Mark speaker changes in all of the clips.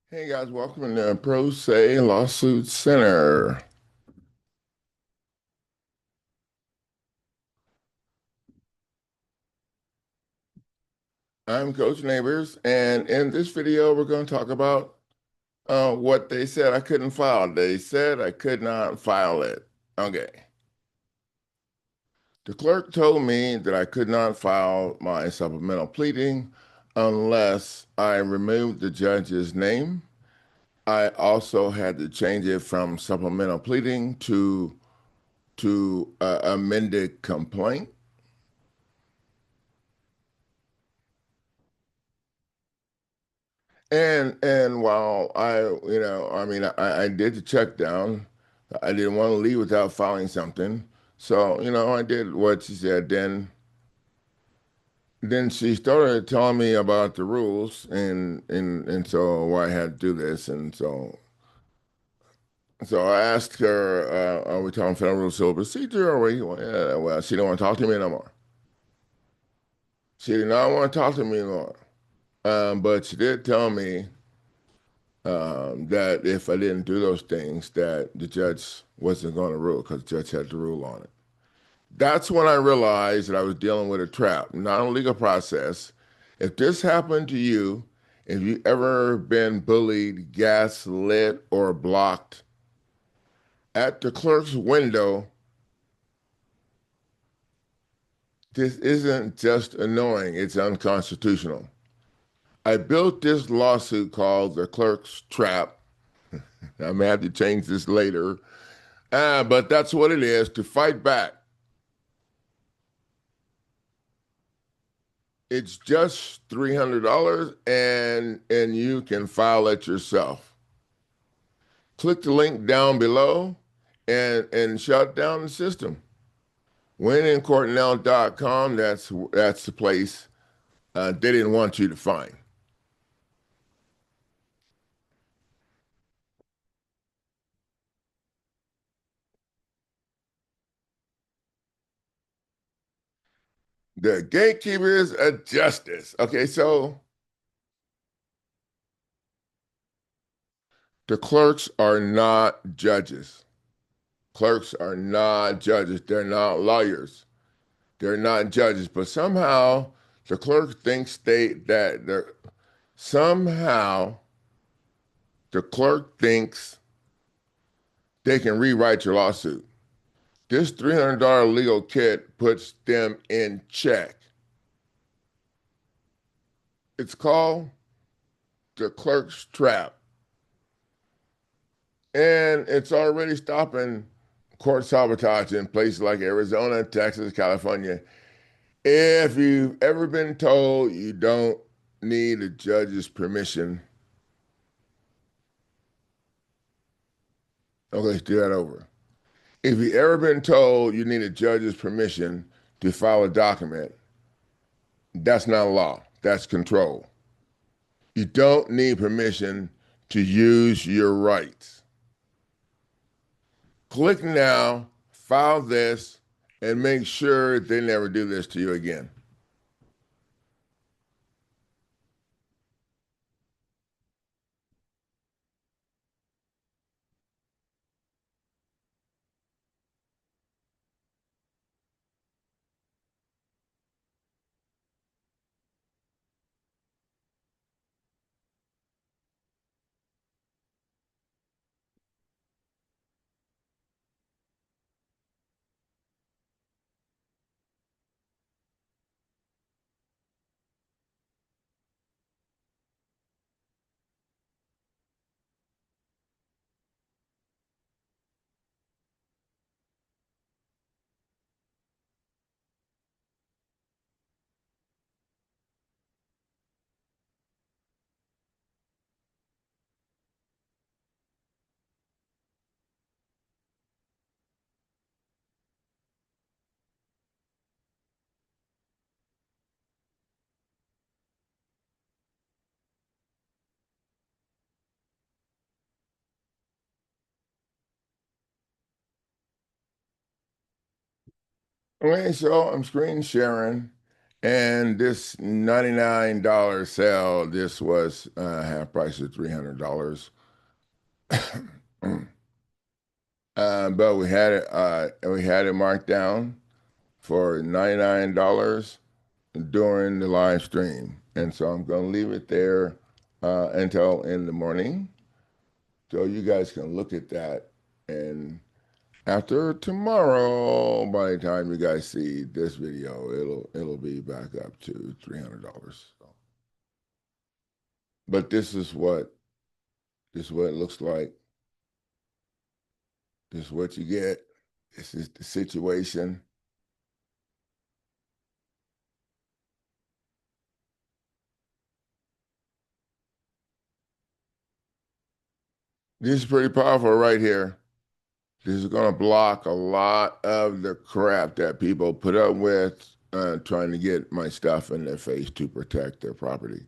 Speaker 1: Hey guys, welcome to Pro Se Lawsuit Center. I'm Coach Neighbors, and in this video, we're going to talk about what they said I couldn't file. They said I could not file it. Okay. The clerk told me that I could not file my supplemental pleading unless I removed the judge's name. I also had to change it from supplemental pleading to amended complaint. And while I did the check down. I didn't want to leave without filing something. So, I did what she said. Then she started telling me about the rules and so why I had to do this. And so I asked her, are we talking federal rules civil procedure? Or well, she didn't want to talk to me no more. She did not want to talk to me anymore. But she did tell me that if I didn't do those things, that the judge wasn't going to rule because the judge had to rule on it. That's when I realized that I was dealing with a trap, not a legal process. If this happened to you, if you ever been bullied, gaslit, or blocked at the clerk's window, this isn't just annoying, it's unconstitutional. I built this lawsuit called the Clerk's Trap. I may have to change this later. But that's what it is to fight back. It's just $300 and you can file it yourself. Click the link down below and shut down the system. Winincourtnow.com, that's the place they didn't want you to find. The gatekeepers of justice. Okay, so the clerks are not judges. Clerks are not judges. They're not lawyers. They're not judges, but somehow the clerk thinks somehow the clerk thinks they can rewrite your lawsuit. This $300 legal kit puts them in check. It's called the Clerk's Trap, and it's already stopping court sabotage in places like Arizona, Texas, California. If you've ever been told you don't need a judge's permission, okay, let's do that over. If you've ever been told you need a judge's permission to file a document, that's not law, that's control. You don't need permission to use your rights. Click now, file this, and make sure they never do this to you again. Okay, so I'm screen sharing, And this $99 sale, this was half price of $300. But we had it marked down for $99 during the live stream. And so I'm going to leave it there until in the morning. So you guys can look at that. And after tomorrow, by the time you guys see this video, it'll be back up to $300. So, but this is what it looks like. This is what you get. This is the situation. This is pretty powerful right here. This is going to block a lot of the crap that people put up with trying to get my stuff in their face to protect their property.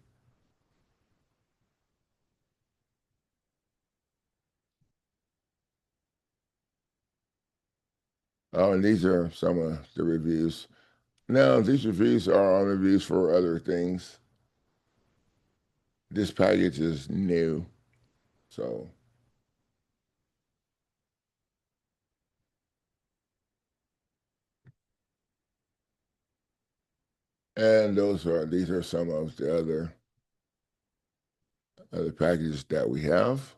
Speaker 1: Oh, and these are some of the reviews. Now, these reviews are on reviews for other things. This package is new, so and these are some of the other packages that we have.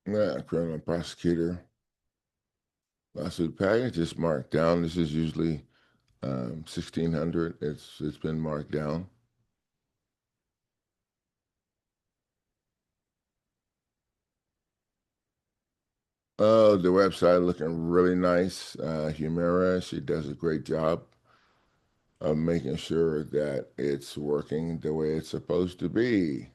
Speaker 1: Yeah, criminal prosecutor lawsuit package is marked down. This is usually 1600. It's been marked down. Oh, the website looking really nice. Humira, she does a great job of making sure that it's working the way it's supposed to be.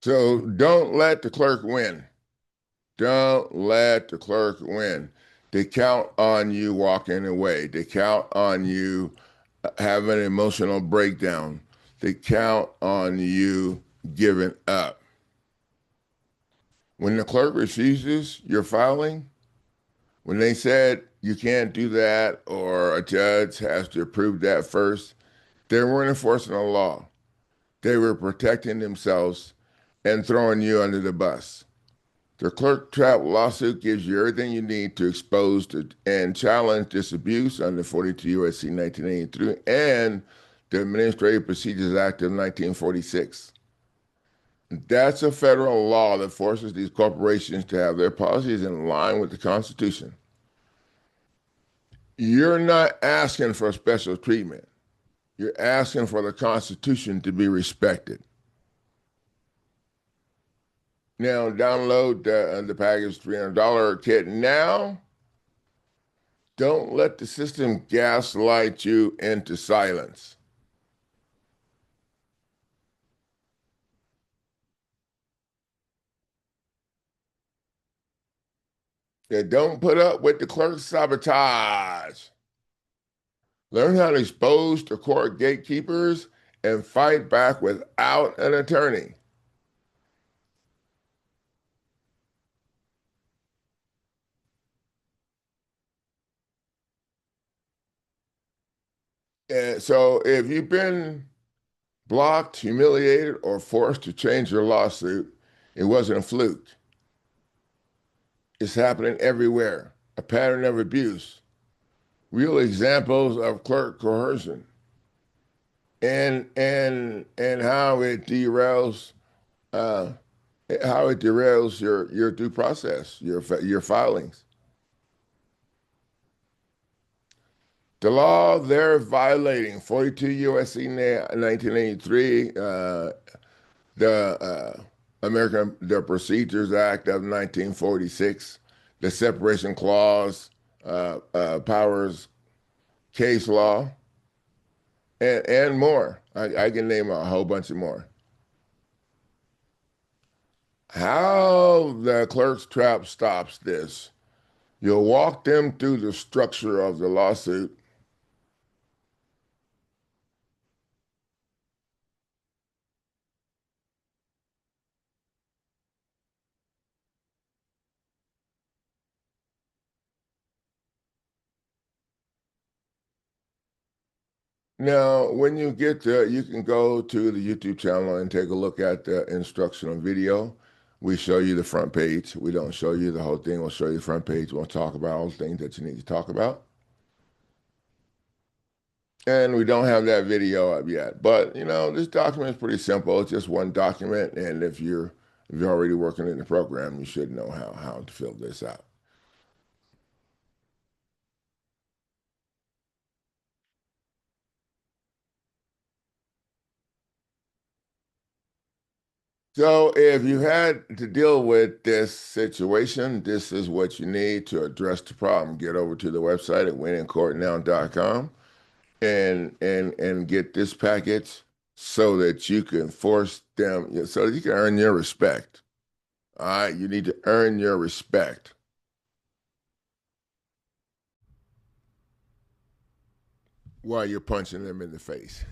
Speaker 1: So don't let the clerk win. Don't let the clerk win. They count on you walking away. They count on you having an emotional breakdown. They count on you giving up. When the clerk refuses your filing, when they said you can't do that or a judge has to approve that first, they weren't enforcing the law. They were protecting themselves and throwing you under the bus. The Clerk Trap lawsuit gives you everything you need to expose and challenge this abuse under 42 U.S.C. 1983 and the Administrative Procedures Act of 1946. That's a federal law that forces these corporations to have their policies in line with the Constitution. You're not asking for special treatment. You're asking for the Constitution to be respected. Now, download the package $300 kit now. Don't let the system gaslight you into silence. Yeah, don't put up with the clerk's sabotage. Learn how to expose the court gatekeepers and fight back without an attorney. And so if you've been blocked, humiliated, or forced to change your lawsuit, it wasn't a fluke. It's happening everywhere. A pattern of abuse, real examples of clerk coercion, and uh, how it derails your due process, your filings. The law they're violating, 42 U.S.C. 1983, the Procedures Act of 1946, the Separation Clause, powers case law, and more. I can name a whole bunch of more. How the clerk's trap stops this? You'll walk them through the structure of the lawsuit. Now, when you get there, you can go to the YouTube channel and take a look at the instructional video. We show you the front page. We don't show you the whole thing. We'll show you the front page. We'll talk about all the things that you need to talk about. And we don't have that video up yet. But this document is pretty simple. It's just one document. And if you're already working in the program, you should know how to fill this out. So if you had to deal with this situation, this is what you need to address the problem. Get over to the website at winningcourtnow.com and get this package so that you can force them, so that you can earn your respect. All right, you need to earn your respect while you're punching them in the face.